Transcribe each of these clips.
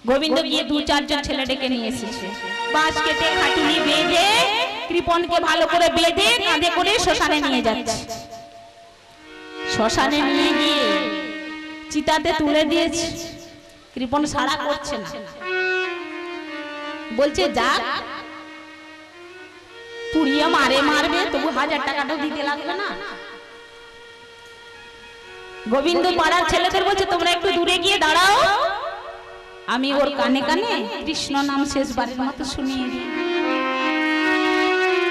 গোবিন্দ গিয়ে 2-4 জন ছেলে ডেকে নিয়ে এসেছে। বাঁশ কেটে খাটুনি বেঁধে কৃপণকে ভালো করে বেঁধে কাঁধে করে শ্মশানে নিয়ে যাচ্ছে। শ্মশানে নিয়ে গিয়ে চিতাতে তুলে দিয়েছে। কৃপণ সাড়া করছে না, বলছে যা পুড়িয়ে মারবে, তবু 1000 টাকাটা দিতে লাগবে না। গোবিন্দ পাড়ার ছেলেদের বলছে তোমরা একটু দূরে গিয়ে দাঁড়াও, আমি ওর কানে কানে কৃষ্ণ নাম শেষবারের মতো শুনিয়ে দিই।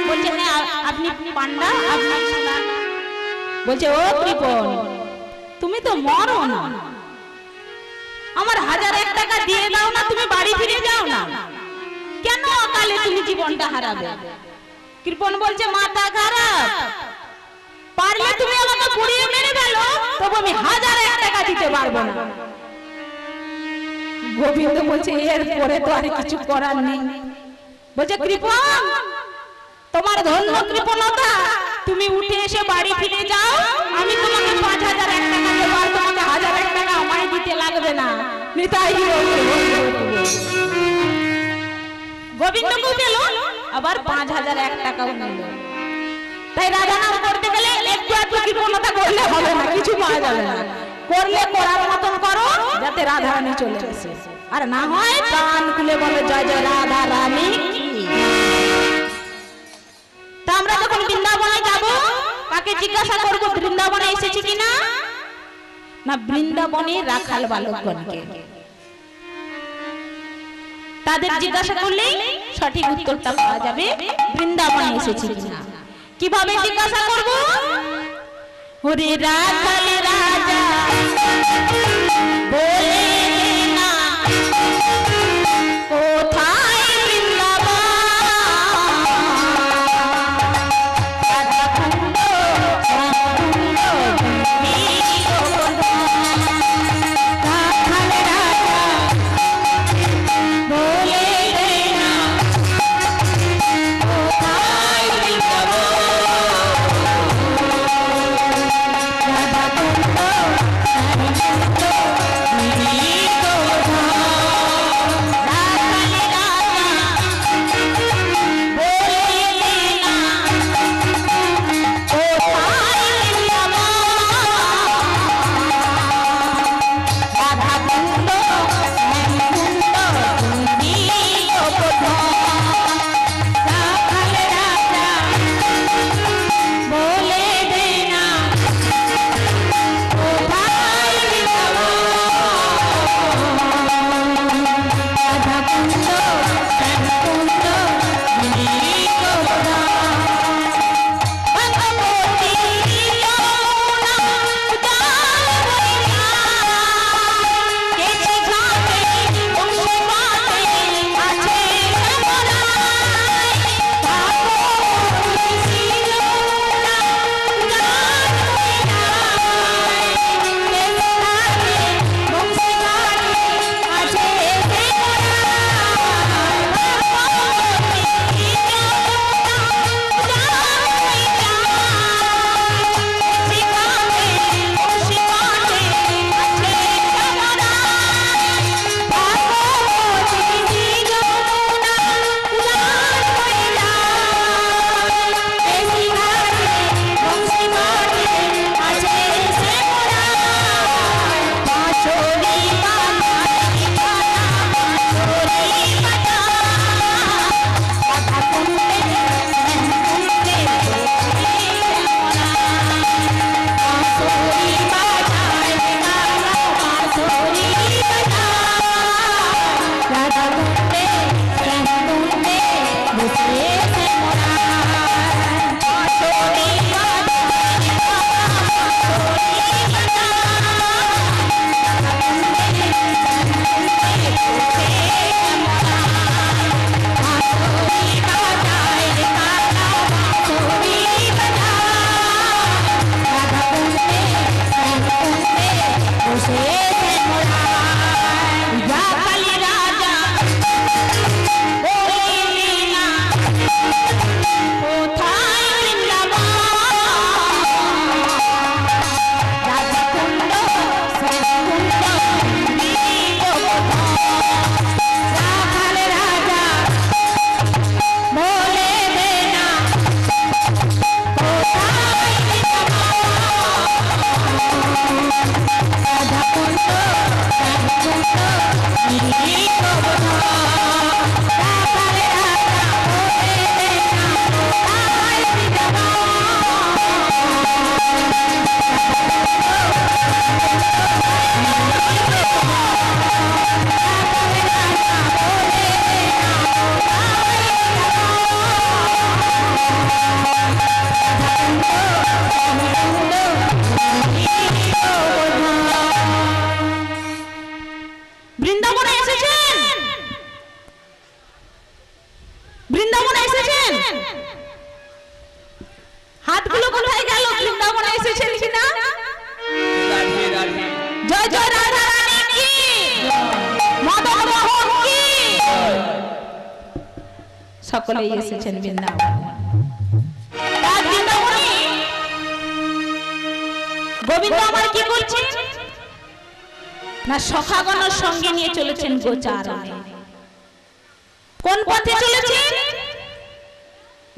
বলছে হ্যাঁ আপনি পান্ডা, আপনি শোনান। বলছে ও কৃপণ, তুমি তো মরো না, আমার 1001 টাকা দিয়ে দাও না, তুমি বাড়ি ফিরে যাও না, কেন অকালে তুমি জীবনটা হারাবে? কৃপণ বলছে মাথা খারাপ, পারলে তুমি আমাকে পুড়িয়ে মেরে ফেলো, তবু আমি 1001 টাকা দিতে পারবো না। গোবিন্দ বলছে এর পরে তো আর কিছু করার নেই। বলছে কৃপণ, তোমার ধন্য কৃপণতা, তুমি উঠে এসে বাড়ি ফিরে যাও, আমি তোমাকে 5001 টাকা দেবো, আর তোমাকে 1001 টাকা আমায় দিতে লাগবে না। নিতাই গোবিন্দকেও পেল, আবার 5001 টাকাও নিল। তাই রাধা নাম করতে গেলে একটু একটু কৃপণতা করলে হবে না, কিছু পাওয়া যাবে না। করলে করার মতন করো, যাতে রাধা রানী চলে আসে, আর না হয় প্রাণ খুলে বলে জয় জয় রাধা রানী। তা আমরা যখন বৃন্দাবনে যাব, কাকে জিজ্ঞাসা করব বৃন্দাবনে এসেছি কিনা? না, বৃন্দাবনে রাখাল বালকগণকে। তাদের জিজ্ঞাসা করলেই সঠিক উত্তরটা পাওয়া যাবে বৃন্দাবনে এসেছি কিনা। কিভাবে জিজ্ঞাসা করব? ওরে রাখাল রাজা বলে না কোথায় বৃন্দাবন, বৃন্দাবনে এসেছেন? বৃন্দাবনে এসেছেন? হাতগুলো কোথায় গেল? বৃন্দাবনে এসেছেন কিনা? জয় জয় রাধা রানী কি, মদন মোহন কি, সকলেই এসেছেন বৃন্দাবনে। তার বৃন্দাবনে গোবিন্দ আমার কি করছেন না, সখাগণের সঙ্গে নিয়ে চলেছেন গোচারণে। কোন পথে চলেছেন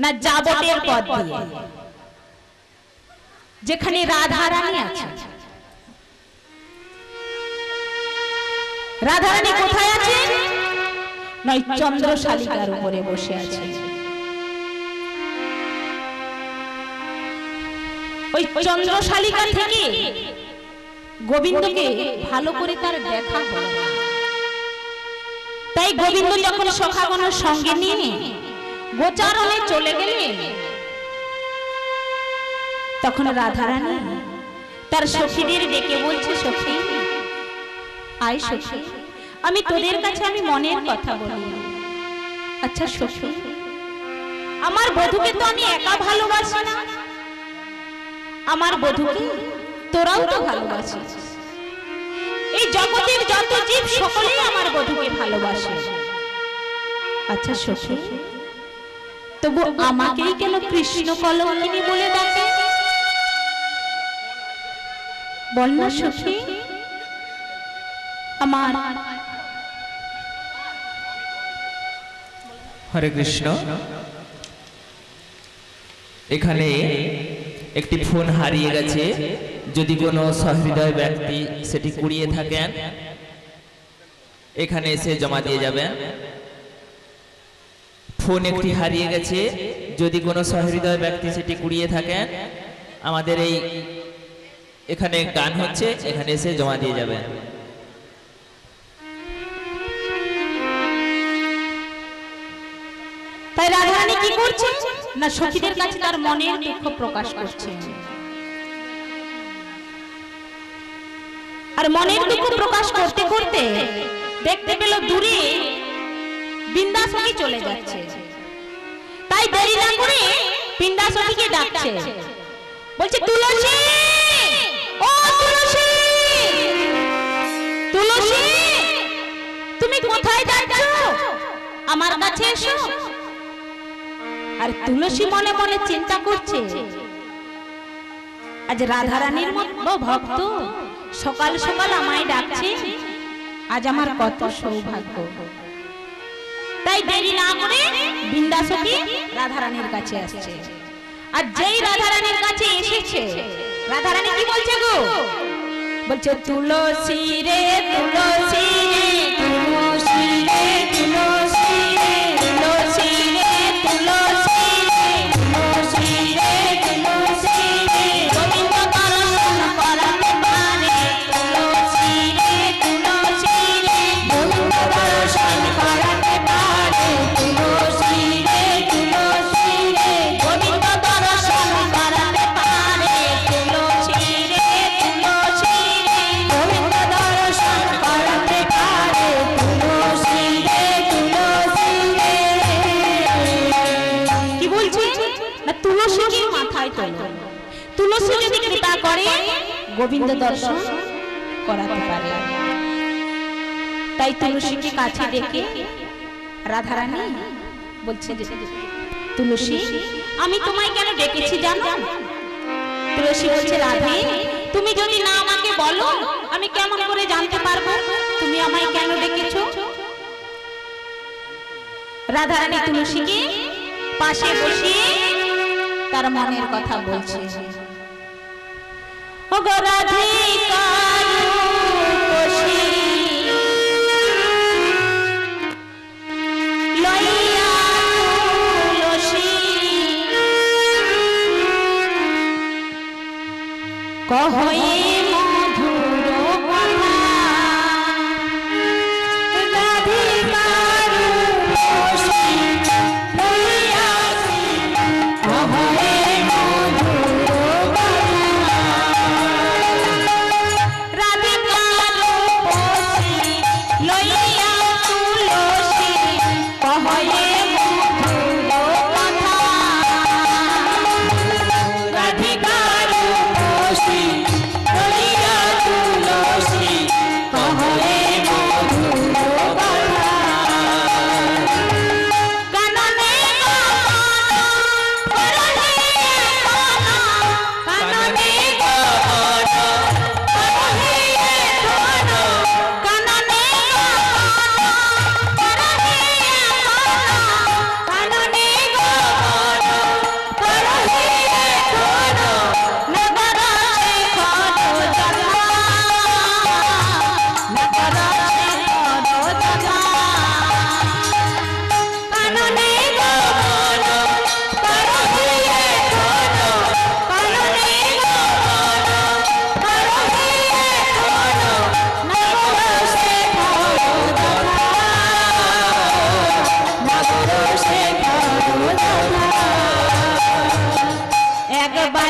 না, যাবটের পথ দিয়ে, যেখানে রাধা রানী আছে। রাধা রানী কোথায় আছে? নয় চন্দ্রশালিকার উপরে বসে আছে। ওই চন্দ্রশালিকা থেকে গোবিন্দকে ভালো করে তার দেখা হলো। তাই গোবিন্দ যখন সখাগণের সঙ্গে নিয়ে গোচারণে চলে গেলেন, তখন রাধারানী তার সখীদের ডেকে বলছে, সখী আয় সখী, আমি তোদের কাছে আমি মনের কথা বলি। আচ্ছা সখী, আমার বধূকে তো আমি একা ভালোবাসি না, আমার বধূকে তোরাও তো ভালোবাসিস। এই জগতের যত জীব সকলেই আমার বধূকে ভালোবাসে। আচ্ছা সখী, তবু আমাকেই কেন কৃষ্ণ কলঙ্কিনী বলে ডাকে? বল না সখী। আমার হরে কৃষ্ণ। এখানে একটি ফোন হারিয়ে গেছে। যদি কোনো সহৃদয় ব্যক্তি সেটি কুড়িয়ে থাকেন, এখানে এসে জমা দিয়ে যাবেন। ফোন একটি হারিয়ে গেছে, যদি কোনো সহৃদয় ব্যক্তি সেটি কুড়িয়ে থাকেন, আমাদের এই এখানে গান হচ্ছে, এখানে এসে জমা দিয়ে যাবেন। তাই রাধারানী কি করছে না, সখীদের কাছে তার মনের দুঃখ প্রকাশ করছে। আর মনের দুঃখ প্রকাশ করতে করতে দেখতে পেল দূরে বৃন্দাসখী চলে যাচ্ছে। তাই দেরি না করে বৃন্দাসখীকে ডাকছে, বলছে তুলসী, ও তুলসী, তুলসী তুমি কোথায় যাচ্ছ? আমার কাছে এসো। আর তুলসী মনে মনে চিন্তা করছে, আজ রাধারানীর মতো ভক্ত সকাল সকাল আমায় ডাকছে, আজ আমার কত সৌভাগ্য। তাই দেরি না করে বৃন্দাসখী রাধারানীর কাছে আসছে। আর যেই রাধারানীর কাছে এসেছে, রাধারানী কি বলছে গো? বলছে তুলসী রে তুলসী রে, তুলসী রে তুলসী রে, তুলসী রে তুলসী রে, তুলসী রে তুলসী রে, গোবিন্দ দর্শন করাতে পারে। তুলসী রে তুলসী রে, গোবিন্দ দর্শন করাতে পারে। তুলসী রে তুলসী রে, গোবিন্দ দর্শন করাতে পারে। তুলসী রে তুলসী রে, গোবিন্দ দর্শন করাতে পারে। তুলসী রে তুলসী রে। কি বলছি না, তুলসীকে মাথায় তোলো। তুলসী যদি কৃপা করে গোবিন্দ দর্শন করাতে পারে। তাই তুলসীকে কাছে ডেকে রাধারানী বলছে, তুলসী আমি তোমায় কেন ডেকেছি জানো? তুলসী বলছে, রাধে তুমি যদি না আমাকে বলো, আমি কেমন করে জানতে পারবো তুমি আমায় কেন ডেকেছো? রাধারানী তুলসীকে পাশে বসিয়ে তার মনের কথা বলছে। ও গো রাধিকা রূপসী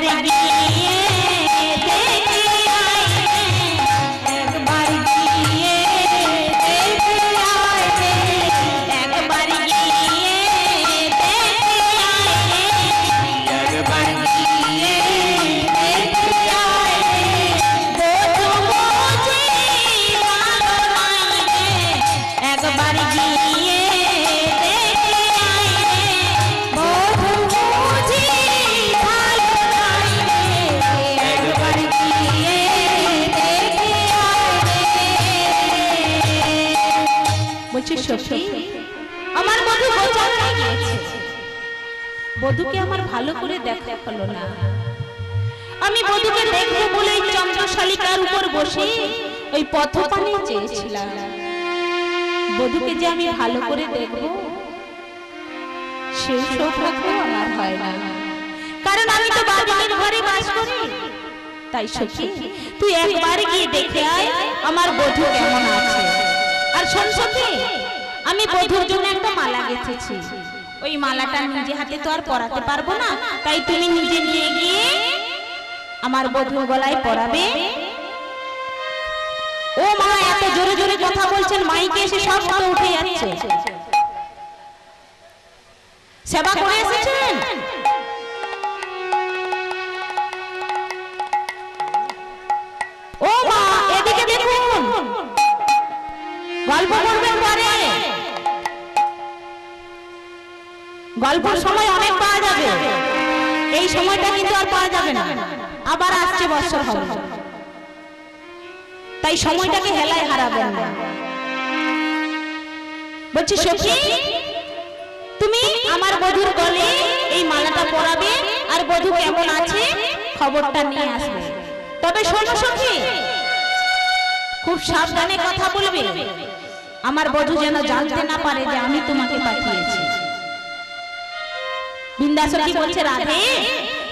একবার গিয়ে দেখে আয় রে, একবার গিয়ে দেখে আয় রে, একবার গিয়ে দেখে আয় রে, একবার গিয়ে দেখে আয় রে, বধূ বুঝি ভালো নাই রে, একবার গিয়ে দেখে আয় রে, বধূ বুঝি ভালো নাই রে, একবার গিয়ে দেখে আয় রে। বলছি সখী, আমার বধূ গোচার হয়ে গিয়েছে, বধূকে আমার ভালো করে দেখা হলো না। আমি বধূকে দেখবো বলে এই চন্দ্রশালিকার উপর বসে ওই পথপানে চেয়েছিলাম। বধূকে যে আমি ভালো করে দেখবো সেই সৌভাগ্য আমার হয় না, কারণ আমি তো বাদুড়ের ঘরে বাস করি। তাই সখী, তুই একবার গিয়ে দেখে আয় আমার বধূ কেমন আছে। আর শোন সখী, আমি বধূর জন্য একটা মালা গেঁথেছি, ওই মালাটা নিজে হাতে তো আর পরাতে পারবো না, তাই তুমি নিজে নিয়ে গিয়ে আমার বধূর গলায় পরাবে। ও মা, এত জোরে জোরে কথা বলছেন, মাইকে এসে সব শব্দ উঠে যাচ্ছে। সেবা করে এসেছেন? ও মা, এদিকে দেখুন, গল্প করবেন পরে, গল্পের সময় অনেক পাওয়া যাবে, এই সময়টা কিন্তু আর পাওয়া যাবে না, আবার আসছে বৎসর হবে, তাই সময়টাকে হেলায় হারাবেন না। বলছি সখী, তুমি আমার বধূর গলে এই মালাটা পরাবে, আর বধূ কেমন আছে খবরটা নিয়ে আসবে। তবে শোনো সখী, খুব সাবধানে কথা বলবে, আমার বধূ যেন জানতে না পারে যে আমি তোমাকে পাঠিয়েছি। বিন্দাসখী বলছে, রাধে,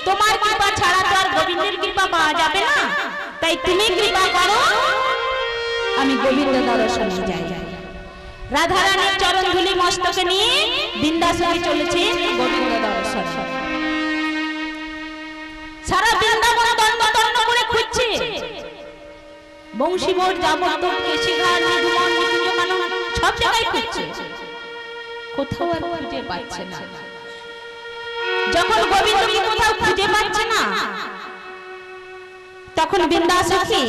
তোমার কৃপা ছাড়া তো আর গোবিন্দের কৃপা পাওয়া যাবে না, তাই তুমি কৃপা করো আমি গোবিন্দ দর্শনে যাই। রাধা রানীর চরণ ধুলি মস্তকে নিয়ে বিন্দাসখী চলেছে গোবিন্দ দর্শন। সারা বৃন্দাবন তন্ন তন্ন করে খুঁজছে, বংশীবর যাবত কেশিঘাট নিধুমন নিকুঞ্জকানন সব জায়গায় খুঁজছে, কোথাও আর খুঁজে পাচ্ছে না। যখন গোবিন্দকে কোথাও খুঁজে পাচ্ছে না, তখন বিন্দাসখী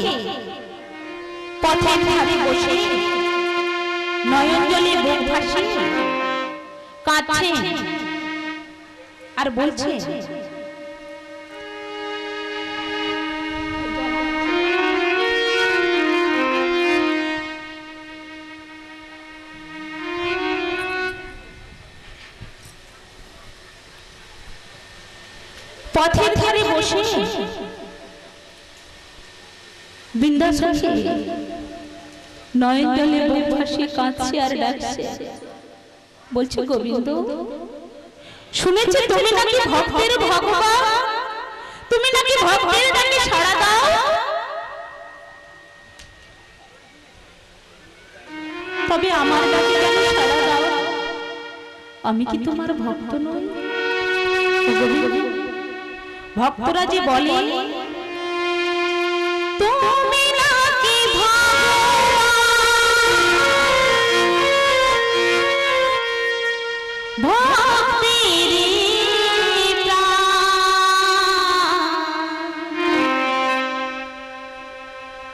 পথের ধারে বসে নয়ন জলে বুক ভাসিয়ে কাঁদছে আর বলছে, পথের ধারে বসে বিন্দাসখী নয়ন জলে বুক ভাসিয়ে কাঁদছে আর ডাকছে, বলছে, গোবিন্দ, শুনেছি তুমি নাকি ভক্তের ভগবান, তুমি নাকি ভক্তের ডাকে সাড়া দাও। তবে আমার ডাকে কেন সাড়া দাও? আমি কি তোমার ভক্ত নই? ভক্তরা যে বলে তুমি নাকি ভক্তির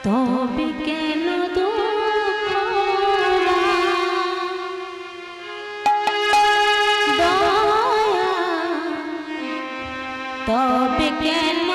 তবে কেন দুঃখ তবে কেন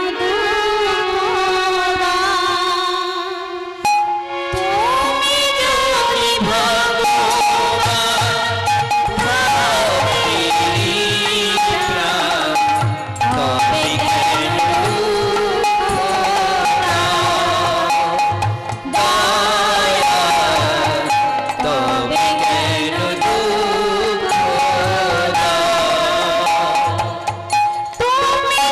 তুমি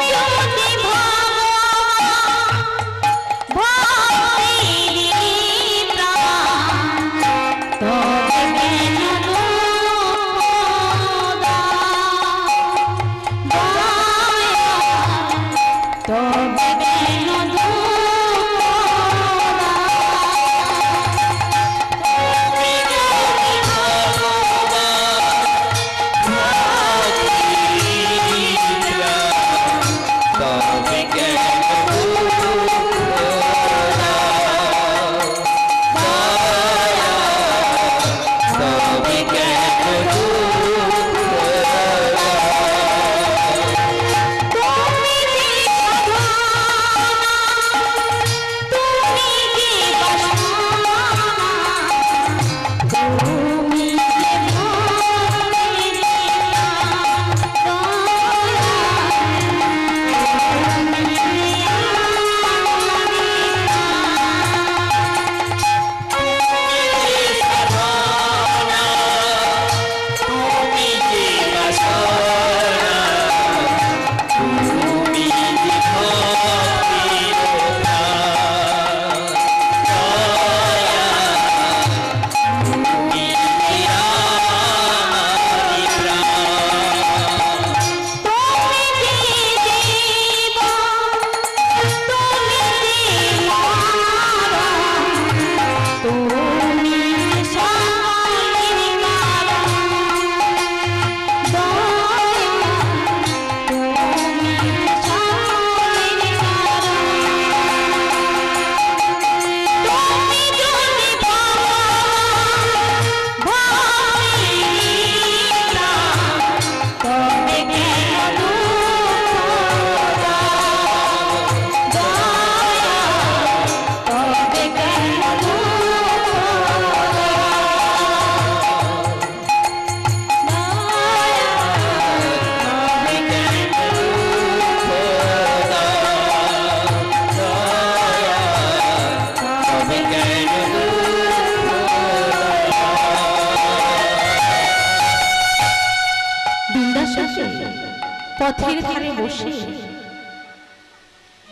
পথের ধারে বসে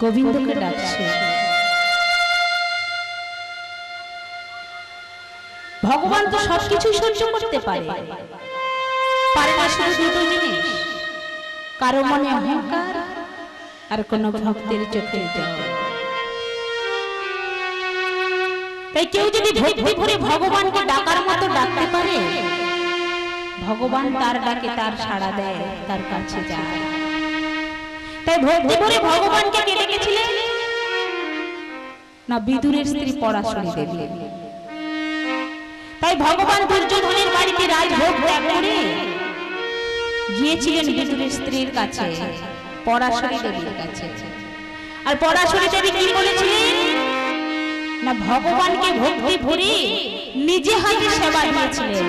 গোবিন্দকে ডাকছে। ভগবান তো সবকিছু সহ্য করতে পারে, পারে না শুধু দুটো জিনিস, কারো মনে অহংকার আর কোন ভক্তের চোখে জল। তাই কেউ যদি ভক্তি ভরে ভগবানকে ডাকার মতো ডাকতে পারে, ভগবান তার ডাকে তার সাড়া দেয়, তার কাছে যায়। তাই ভক্তি ভরে ভগবানকে কে ডেকেছিলেন? না বিদুরের স্ত্রী পরাশরী দেবী। তাই ভগবান দুর্যোধনের বাড়িতে রাজভোগ ত্যাগ করে গিয়েছিলেন বিদুরের স্ত্রীর কাছে, পরাশরী দেবীর কাছে। আর পরাশরী দেবী কি বলেছিলেন? না ভগবানকে ভক্তি ভরে নিজে হাতে সেবা দিয়েছিলেন।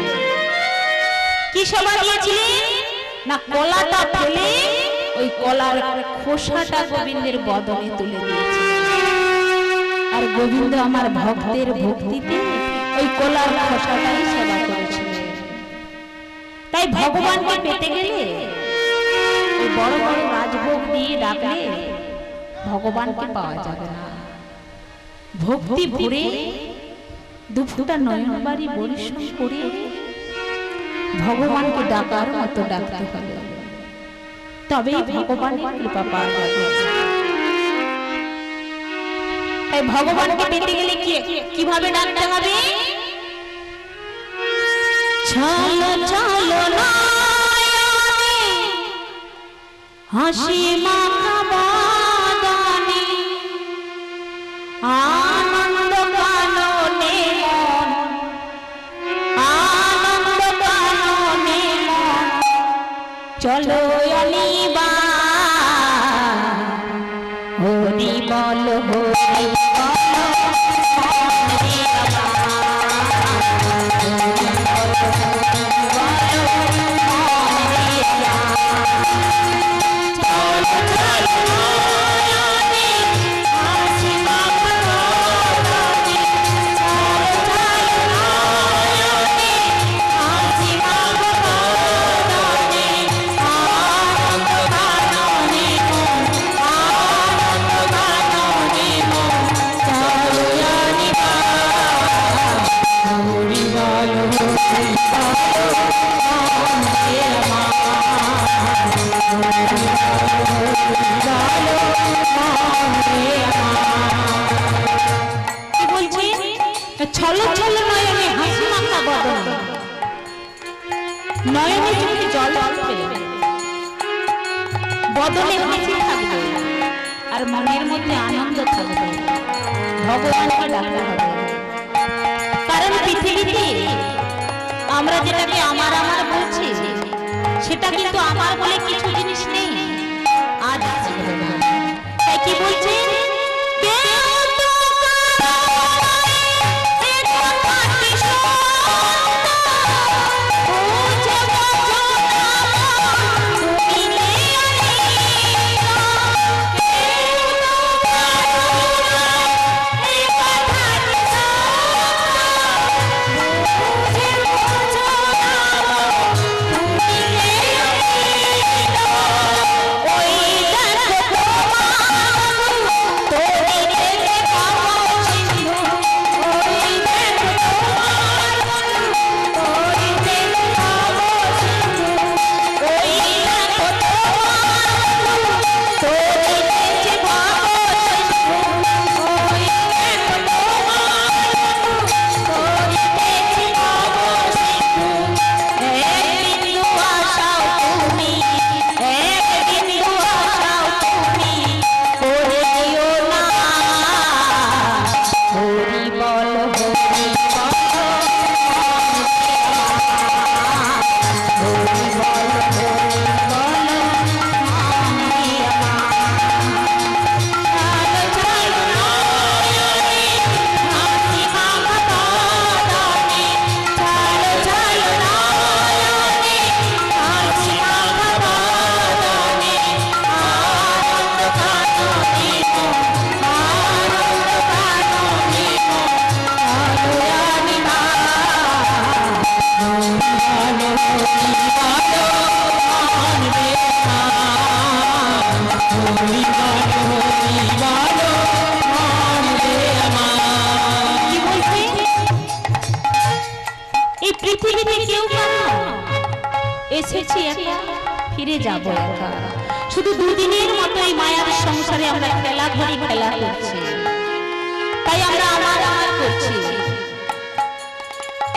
কি সেবা দিয়েছিলেন? না কলাটা ফেলে ওই কলার খোসাটা গোবিন্দের বদনে তুলে দিয়েছিলেন। আর গোবিন্দ আমার ভক্তের ভক্তিতে ওই কলার খোসাটাই সেবা করেছিলেন। তাই ভগবানকে পেতে গেলে ওই বড় বড় রাজভোগ দিয়ে ডাকলে ভগবানকে পাওয়া যাবে না। ভক্তি ভরে দুফুটা নয়ন বাড়ি পরিশ্রম করে ভগবানকে ডাকার মতো ডাকতে হবে, তবেই ভগবানের কৃপা পাওয়া যাবে। তাই ভগবানকে পেতে গেলে কিভাবে ডাকতে হবে? চলো চলো নয়নে হাসি মাখা বদনে, আনন্দ কাননে মন, আনন্দ কাননে মন, চলো অনিবা হরি বল হরি বল ছলো ছলো নয়নে হাসি মাখা বদনে, নয়নে চোখে জল আসবে, বদনে হাসি থাকবে, আর মনের মধ্যে আনন্দ থাকবে। ভগবানকে ডাকতে হবে। কারণ পৃথিবীতে আমরা যেটাকে আমার আমার বলছি, সেটা কিন্তু আমার বলে কিছু জিনিস নেই, আজ থাকবে না। তাই কি বলছে? এই পৃথিবীতে কেউ কারো না। এসেছি একা, ফিরে যাব একা। শুধু দুদিনের মতো এই মায়ার সংসারে আমরা খেলা ঘড়ি খেলা করছি, তাই আমরা আমার আমার করছি।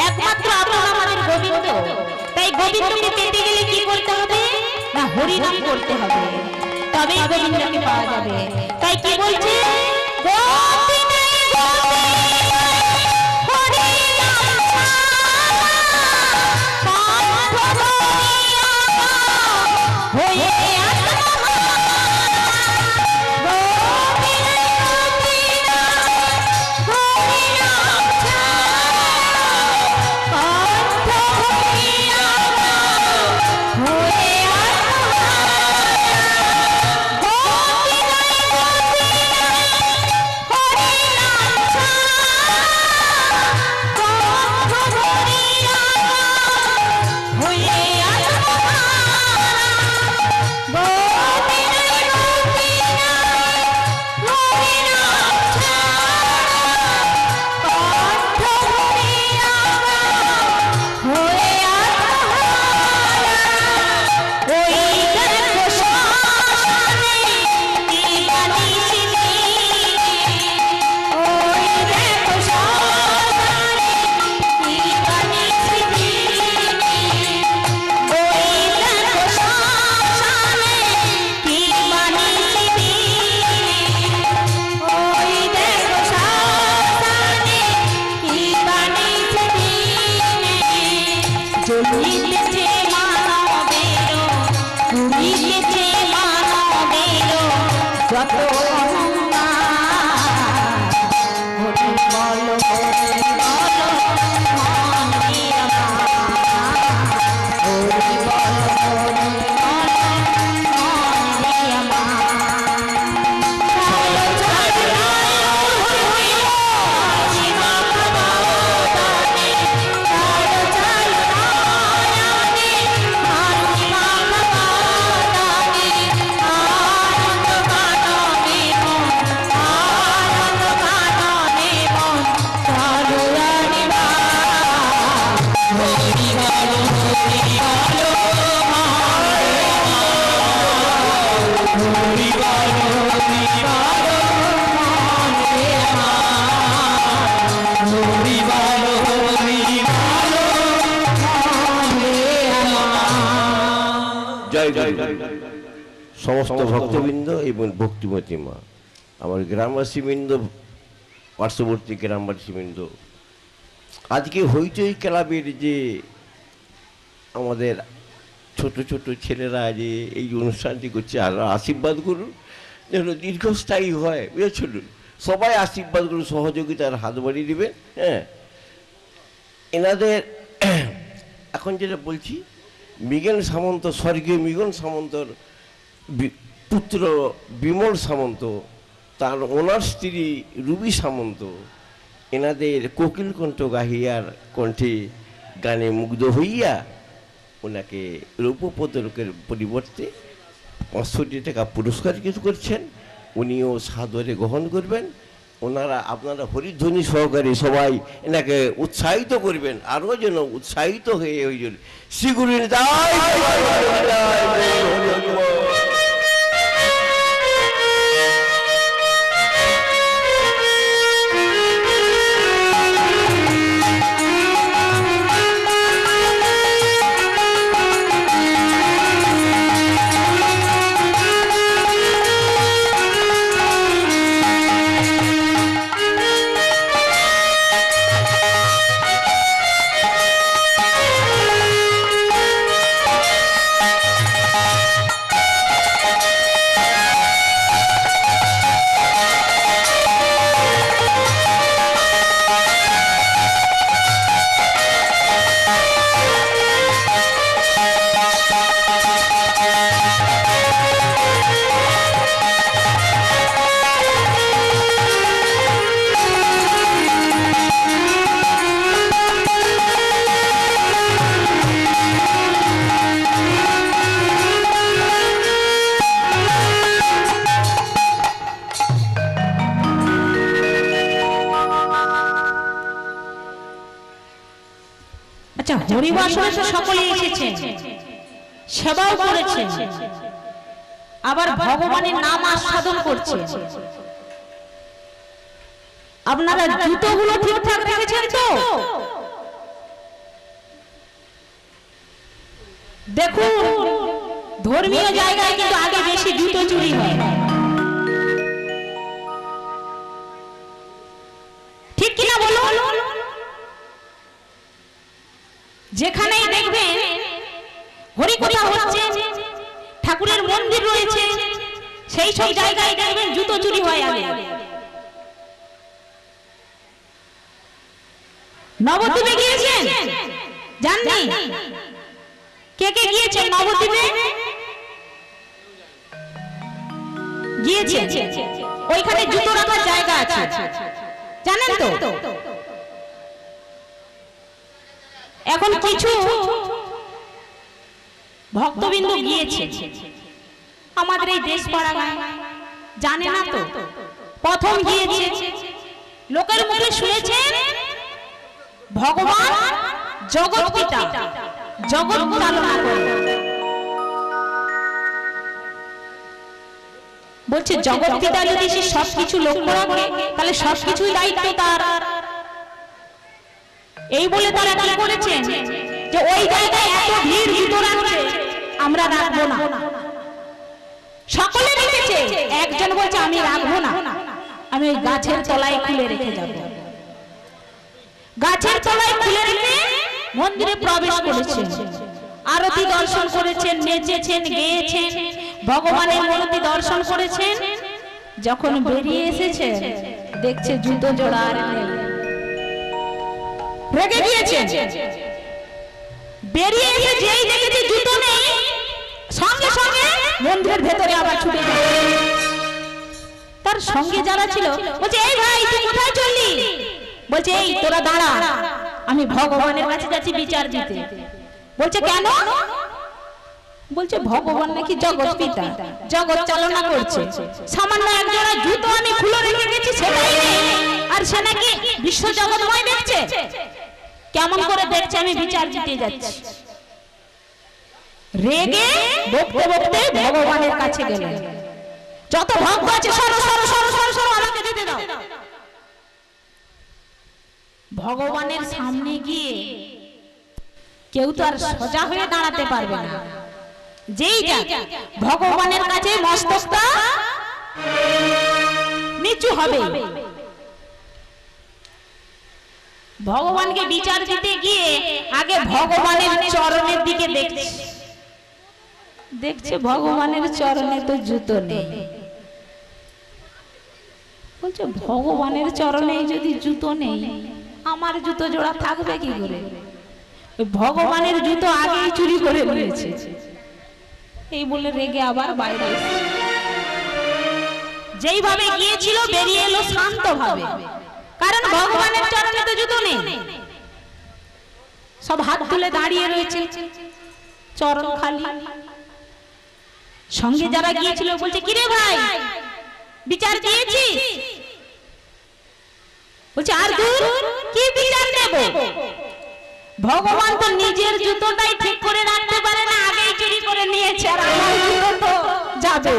একমাত্র আপন আমাদের গোবিন্দ, তাই গোবিন্দকে পেতে গেলে কি করতে হবে না, হরিনাম করতে হবে, তবেই গোবিন্দকে পাওয়া যাবে। তাই কি বলছে, গোবিন্দে গোবিন্দে হরিনাম কণ্ঠ ধরিয়া হয়ে সমস্ত ভক্তবৃন্দ এবং ভক্তিমতী মা, আমার গ্রামবাসীবৃন্দ, পার্শ্ববর্তী গ্রামবাসীবৃন্দ, আজকে হইচই ক্লাবের যে আমাদের ছোট ছোট ছেলেরা যে এই অনুষ্ঠানটি করছে, আর আশীর্বাদ করুন যেন দীর্ঘস্থায়ী হয়, বুঝেছিল? সবাই আশীর্বাদ করুন, সহযোগিতার হাত বাড়িয়ে দেবেন। হ্যাঁ, এনাদের এখন যেটা বলছি, মৃগেন সামন্ত, স্বর্গীয় মৃগেন সামন্তর পুত্র বিমল সামন্ত, তার ওনার স্ত্রী রুবি সামন্ত, এনাদের কোকিল কণ্ঠ গাহিয়ার কণ্ঠে গানে মুগ্ধ হইয়া ওনাকে রৌপ্যপদকের পরিবর্তে 500 টাকা পুরস্কার কিছু করছেন। উনিও সাদরে গ্রহণ করবেন। ওনারা আপনারা হরিধ্বনি সহকারে সবাই এনাকে উৎসাহিত করবেন, আরও যেন উৎসাহিত হয়ে ওই জন্য শ্রীগুরু আচ্ছা, হরিবাসরে তো সকলে এসেছেন, সেবাও করেছেন, আবার ভগবানের নাম আস্বাদন করছেন। আপনারা জুতোগুলো ঠিকঠাক রেখেছেন তো? দেখুন, ধর্মীয় জায়গায় কিন্তু আগে বেশি জুতো চুরি হয়, ঠিক কিনা বলুন? যেখানেই দেখবেন হরিকথা হচ্ছে, ঠাকুরের মন্দির রয়েছে, সেই সব জায়গায় দেখবেন জুতো চুরি হয় আগে। নবদ্বীপে গিয়েছেন? জাননি? কে কে গিয়েছেন নবদ্বীপে? গিয়েছেন? ওইখানে জুতো রাখার জায়গা আছে, জানেন তো? এখন কিছু ভক্তবৃন্দ গিয়েছে আমাদের এই দেশ পাড়া গায়ে, জানে না তো, প্রথম গিয়েছে, লোকের মুখে শুনেছেন ভগবান জগৎ পিতা, জগৎ চালনা করে। বলছে জগৎ পিতা যদি সে সবকিছু লক্ষ্য রাখে, তাহলে সবকিছুই দায়িত্ব তার। এই বলে তারা কি করেছেন যে ওই জায়গায় এত ভিড় জুতো রাখছে, আমরা রাখবো না। সকলে রেখেছে, একজন বলছে আমি রাখবো না, আমি ওই গাছের তলায় খুলে রেখে যাব। গাছের তলায় খুলে রেখে মন্দিরে প্রবেশ করেছেন, আরতি দর্শন করেছেন, নেচেছেন, গেয়েছেন, ভগবানের মূর্তি দর্শন করেছেন। যখন বেরিয়ে এসেছে দেখছে জুতো জোড়া আর নেই, রেগে গিয়েছেন। বেরিয়ে এসে যেই দেখেছে জুতো নেই, সঙ্গে সঙ্গে মন্দিরের ভেতরে আবার ছুটে গেল। তার সঙ্গে যারা ছিল বলছে এই ভাই তুই কোথায় চললি? বলছে এই তোরা দাঁড়া, আমি ভগবানের কাছে যাচ্ছি বিচার দিতে। বলছে কেন? বলছে ভগবান নাকি জগৎ পিতা, জগৎ চালনা করছে, সামান্য একজোড়া জুতো আমি খুলে রেখে গেছি সেটাই নেই, আর সে নাকি বিশ্ব জগৎময় দেখছে। কেমন করে দেখছে আমি বিচার দিতে যাচ্ছি। রেগে বকতে বকতে ভগবানের কাছে গেলেন। যত ভক্ত আছে সরো সরো সরো সরো সরো, আমাকে যেতে দাও। ভগবানের সামনে গিয়ে কেউ তো আর সোজা হয়ে দাঁড়াতে পারবে না। যেই যাক ভগবানের কাছে মস্তকটা নিচু হবে। ভগবানকে বিচার দিতে গিয়ে আগে ভগবানের চরণের দিকে দেখছে ভগবানের চরণে তো জুতো নেই। বলছে ভগবানের চরণে যদি জুতো নেই, আমার জুতো জোড়া থাকবে কি করে? ভগবানের জুতো আগেই চুরি করে নিয়েছে। এই বলে রেগে আবার বাইরে এসেছে। যেইভাবে গিয়েছিল বেরিয়ে এলো শান্ত ভাবে, কারণ ভগবানের চরণে তো জুতো নেই। সব হাত তুলে দাঁড়িয়ে রয়েছে, চরণ খালি। সঙ্গে যারা গিয়েছিল বলছে কিরে ভাই বিচার দিয়েছিস? বলছে আর দূর, কি বিচার দেব? ভগবান তো নিজের জুতোটাই ঠিক করে রাখতে পারে না, আগেই চুরি করে নিয়েছে, আর আমার জুতো তো যাবে।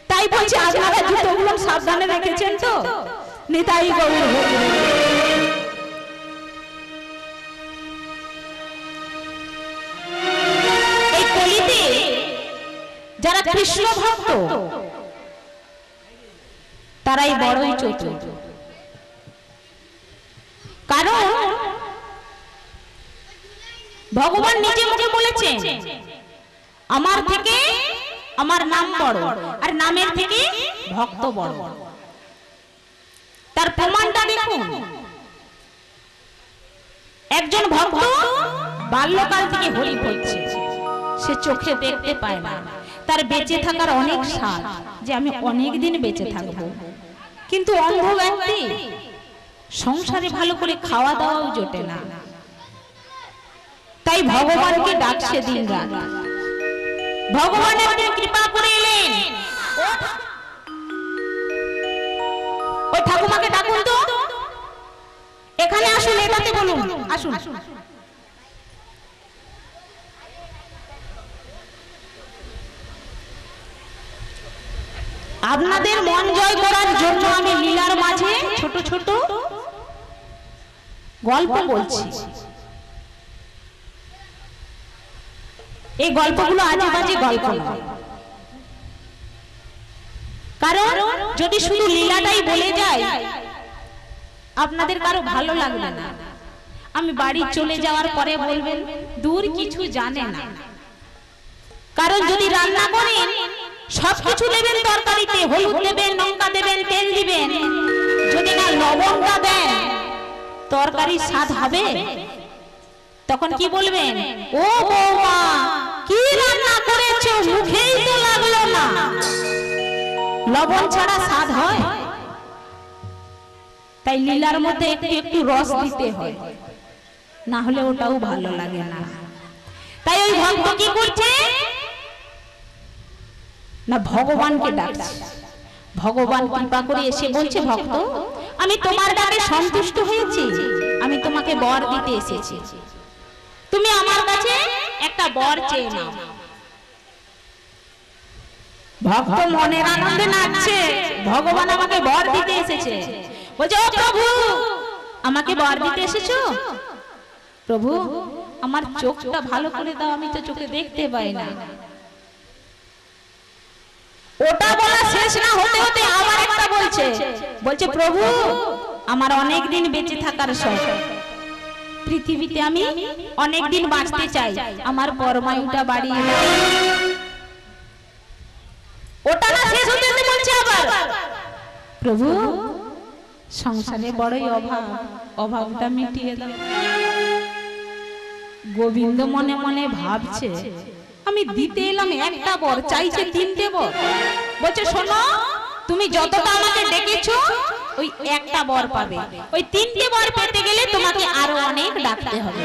তাই বলছে আপনারা জুতোগুলো সাবধানে রেখেছেন তো? নিতাই গৌর হরি। এই কলিতে যারা কৃষ্ণ ভক্ত তারাই বড়ই চতুর। কারণ ভগবান নিজে মুখে বলেছেন আমার থেকে আমার নাম বড়, আর নামের থেকে ভক্ত বড়। তার প্রমাণটা দেখুন। একজন ভক্ত বাল্যকাল থেকে হরি বলছে, সে চোখে দেখতে পায় না, তার বেঁচে থাকার অনেক স্বাদ, যে আমি অনেক দিন বেঁচে থাকবো। কিন্তু অন্ধ ব্যক্তি, সংসারে ভালো করে খাওয়া দাওয়াও জোটে না, তাই ভগবানকে ডাকছে দিন রাত। ভগবান একদিন কৃপা করে এলেন, ওই ঠাকুমাকে ডাকুন তো। এখানে আসুন, এটাতে বলুন, আসুন। আপনাদের মন জয় করার জন্য আমি লীলার মাঝে ছোট ছোট গল্প বলছি। এই গল্পগুলো আজে বাজে গল্প নয়, কারণ যদি শুধু লীলাটাই বলে যায় আপনাদের কারো ভালো লাগবে না। আমি বাড়ি চলে যাওয়ার পরে বলবেন দূর কিছু জানে না। কারণ যদি রান্না করেন সবকিছু দেবেন তরকারিতে, হলুদ দেবেন, লঙ্কা দেবেন, তেল দিবেন, যদি না লবণটা দেন তরকারির স্বাদ হবে? তখন কি বলবেন? ও বৌমা কি রান্না করেছো, মুখেই তো লাগলো না। লবণ ছাড়া স্বাদ হয়? তাই লীলার মধ্যে একটু একটু রস দিতে হয়, না হলে ওটাও ভালো লাগে না। তাই ওই ভক্ত কি করছে না, ভগবানকে ডাকছে। ভগবান কৃপা করে এসে বলছে, ভক্ত আমি তোমার ডাকে সন্তুষ্ট হয়েছি, আমি তোমাকে বর দিতে এসেছি, তুমি আমার কাছে একটা বর চেয়ে নাও। ভক্ত মনের আনন্দে নাচছে, ভগবান আমাকে বর দিতে এসেছে। বলছে, ও প্রভু আমাকে বর দিতে এসেছো? প্রভু আমার চোখটা ভালো করে দাও, আমি তো চোখে দেখতে পাই না। ওটা বলা শেষ না হতে হতে আবার একটা বলছে প্রভু আমার অনেক দিন বেঁচে থাকার শখ, পৃথিবীতে আমি অনেক দিন বাঁচতে চাই, আমার পরমায়ুটা বাড়িয়ে দাও। ওটা না শেষ হতে হতে বলছে আবার, প্রভু সংসারে বড়ই অভাব, অভাবটা মিটিয়ে দাও। গোবিন্দ মনে মনে ভাবছে, আমি দিতে এলাম একটা বর, চাইছে তিনটে বর। বলছে, শোনো তুমি যতটা আমাকে ডেকেছো ওই একটা বর পাবে, ওই তিনটে বর পেতে গেলে তোমাকে আরো অনেক ডাকতে হবে।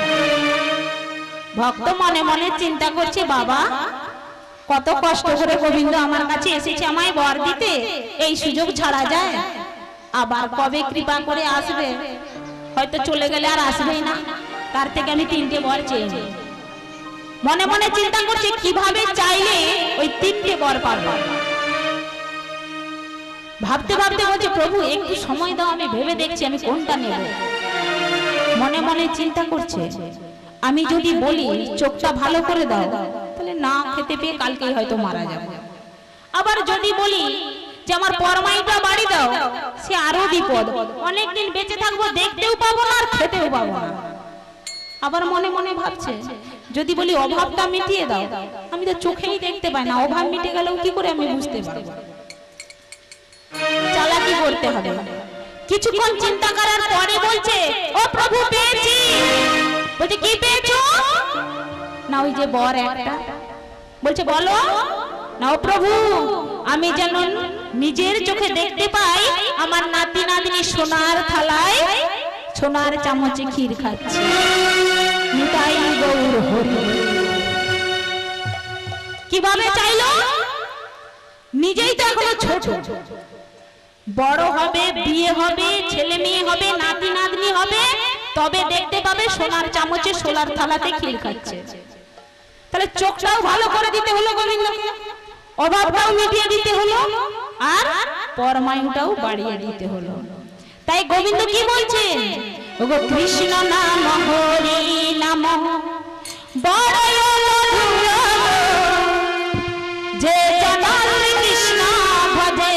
ভক্ত মনে মনে চিন্তা করছে, বাবা কত কষ্ট করে গোবিন্দ আমার কাছে এসেছে আমায় বর দিতে, এই সুযোগ ছাড়া যায়? আবার কবে কৃপা করে আসবে, হয়তো চলে গেলে আর আসবেই না, তার থেকে আমি তিনটে বর চেয়ে নিই। মনে মনে চিন্তা করছে কিভাবে চাইলে ওই তিনটে বর পাবো। ভাবতে ভাবতে বলছে, প্রভু একটু সময় দাও, আমি ভেবে দেখছি আমি কোনটা নেব। মনে মনে চিন্তা করছে, আমি যদি বলি চোখটা ভালো করে দাও, তাহলে না খেতে পেয়ে কালকেই হয়তো মারা যাব। আবার যদি বলি যে আমার পরমায়ুটা বাড়ি দাও, সে আরো বিপদ, অনেকদিন বেঁচে থাকবো, দেখতেও পাবো না আর খেতেও পাবো না। আবার মনে মনে ভাবছে, যদি বলি অভাবটা মিটিয়ে দাও, আমি তো চোখেই দেখতে পাই না, অভাব মিটে গেলেও কি করে আমি বুঝতে পারবো? চালাকি করতে হবে। কিছুক্ষণ চিন্তা করার পরে বলছে, ও প্রভু পেয়েছি। বলছে, কি পেয়েছো? না ওই যে বর একটা। বলছে, বলো না। ও প্রভু আমি যেন নিজের চোখে দেখতে পাই আমার নাতি নাতনি সোনার থালায় সোনার চামচে ক্ষীর খাচ্ছে। নিতাই গৌর হরি। কিভাবে চাইলো? নিজেই তো এখনো ছোট, বড় হবে, বিয়ে হবে, ছেলে মেয়ে হবে, নাতি নাতনি হবে, তবে দেখতে পাবে সোনার চামচে সোনার থালাতে ক্ষীর খাচ্ছে। তাহলে চোখটাও ভালো করে দিতে হলো গোবিন্দকে, অভাবটাও মিটিয়ে দিতে হলো, আর পরমায়ুটাও বাড়িয়ে দিতে হলো। তাই গোবিন্দ কি বলছেন? ওগো কৃষ্ণ নাম হরি নাম বড় মধুর, যে জনাল কৃষ্ণ ভজে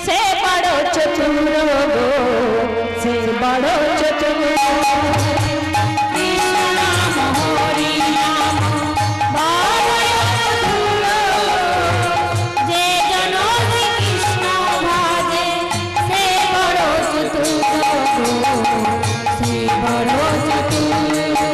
সে বড় চতুর, সে বড় চতুর। কৃষ্ণ নাম হরি নাম বড় মধুর, যে জনাল কৃষ্ণ ভজে সে বড় চতুর, সে বড় চতুর।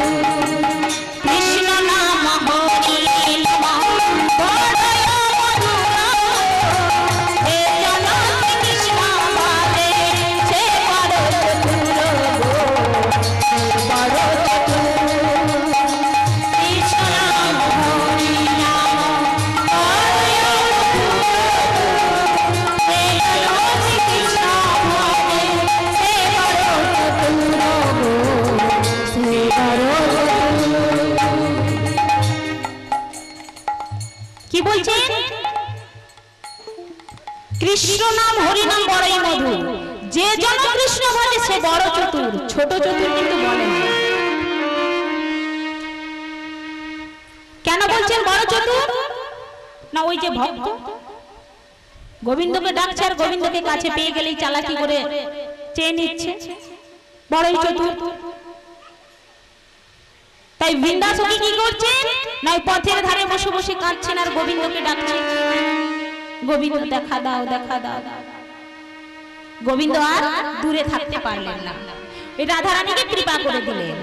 বলছেন কৃষ্ণ নাম হরি নাম বড়ই মধু, যে জন কৃষ্ণ বলে সে বড় চতুর, ছোট চতুর কিন্তু বলে না। কেন বলছেন বড় চতুর? না ওই যে ভক্ত গোবিন্দকে ডাকছে আর গোবিন্দকে কাছে পেয়ে গেলেই চালাকি করে চেয়ে নিচ্ছে, বড়ই চতুর। তাই বৃন্দাসখী কি করছেন না ওই পথের ধারে বসে বসে কাঁদছেন আর গোবিন্দকে ডাকছেন, গোবিন্দ দেখা দাও দেখা দাও। গোবিন্দ আর দূরে থাকতে পারলেন না, ওই রাধারানীকে কৃপা করে দিলেন।